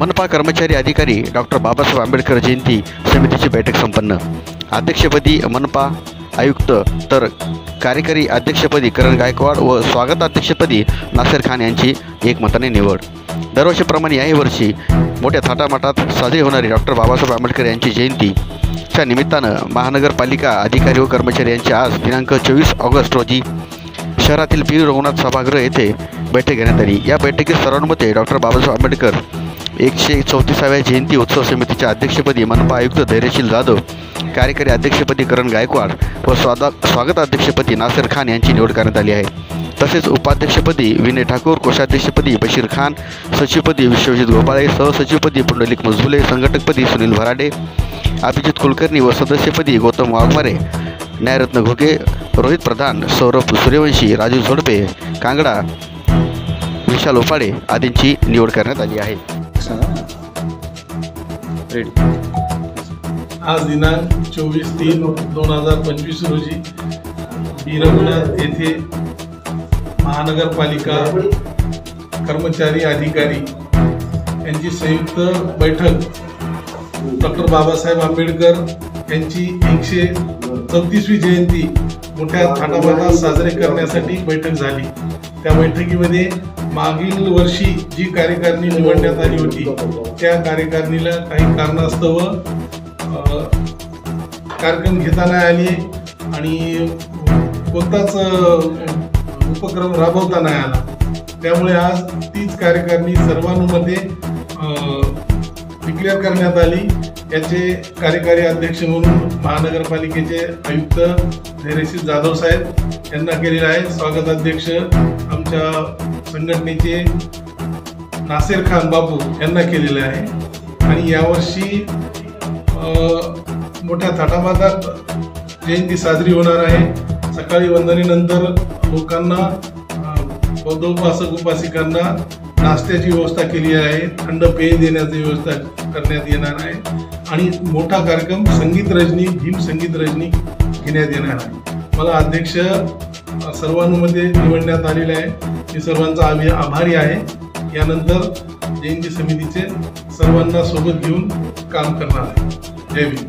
मनपा कर्मचारी अधिकारी डॉक्टर बाबासाहेब आंबेडकर जयंती समितीची बैठक संपन्न। अध्यक्षपदी मनपा आयुक्त तर कार्यकारी अध्यक्षपदी करण गायकवाड व स्वागताध्यक्षपदी नासेर खान यांची एकमताने निवड। दरवर्षीप्रमाणे याही वर्षी मोठ्या थाटामाटात साजरी होणारी डॉक्टर बाबासाहेब आंबेडकर यांची जयंतीच्या निमित्तानं महानगरपालिका अधिकारी व कर्मचारी यांची आज दिनांक 24 ऑगस्ट रोजी शहरातील पी रघुनाथ सभागृह येथे बैठक घेण्यात आली। या बैठकीत सर्वानुमते डॉक्टर बाबासाहेब आंबेडकर 134व्या जयंती उत्सव समितीच्या अध्यक्षपदी मनपा आयुक्त धैर्यशील जाधव, कार्यकारी अध्यक्षपदी करण गायकवाड व स्वागताध्यक्षपदी नासेर खान यांची निवड करण्यात आली आहे। तसेच उपाध्यक्षपदी विनय ठाकूर, कोषाध्यक्षपदी बशीर खान, सचिवपदी विश्वजित गोपाळे, सहसचिवपदी पुंडलिक मजबुले, संघटकपदी सुनील भराडे, अभिजित कुलकर्णी व सदस्यपदी गौतम वाघमारे, न्यायरत्न घोके, रोहित प्रधान, सौरभ सूर्यवंशी, राजू झोडपे, कांगडा, विशाल ओफाडे आदींची निवड करण्यात आली आहे। आज दिनांक 24/3/2025 रोजी पी रघुनाथ येथे महानगरपालिका कर्मचारी अधिकारी यांची संयुक्त बैठक डॉक्टर बाबासाहेब आंबेडकर यांची 134वी जयंती मोठ्या थाटामाटात साजरी करण्यासाठी बैठक झाली। त्या बैठकीमध्ये मागील वर्षी जी कार्यकारिणी निवडण्यात आली होती त्या कार्यकारिणीला काही कारणास्तव कार्यक्रम घेता नाही आले आणि कोणताच उपक्रम राबवता नाही आला। त्यामुळे आज तीच कार्यकारिणी सर्वानुमते डिक्लेअर करण्यात आली। याचे कार्यकारी अध्यक्ष म्हणून महानगरपालिकेचे आयुक्त धैर्यशील जाधव साहेब यांना केलेला आहे। स्वागताध्यक्ष आमच्या संघटनेचे नासेर खान बापू यांना केलेले आहे। आणि यावर्षी मोठ्या थाटामाटात जयंती साजरी होणार आहे। सकाळी वंदनेनंतर लोकांना बौद्धोपासक उपासिकांना नाश्त्याची व्यवस्था केली आहे, थंड पेय देण्याची व्यवस्था करण्यात येणार आहे आणि मोठा कार्यक्रम संगीत रजनी, भीम संगीत रजनी घेण्यात येणार आहे। मला अध्यक्ष सर्वानुमते निवडण्यात आलेले आहे। मी सर्वांचा आभारी आहे। यानंतर जयंती समितीचे सर्वांना सोबत घेऊन काम करणार आहे। जय भीम।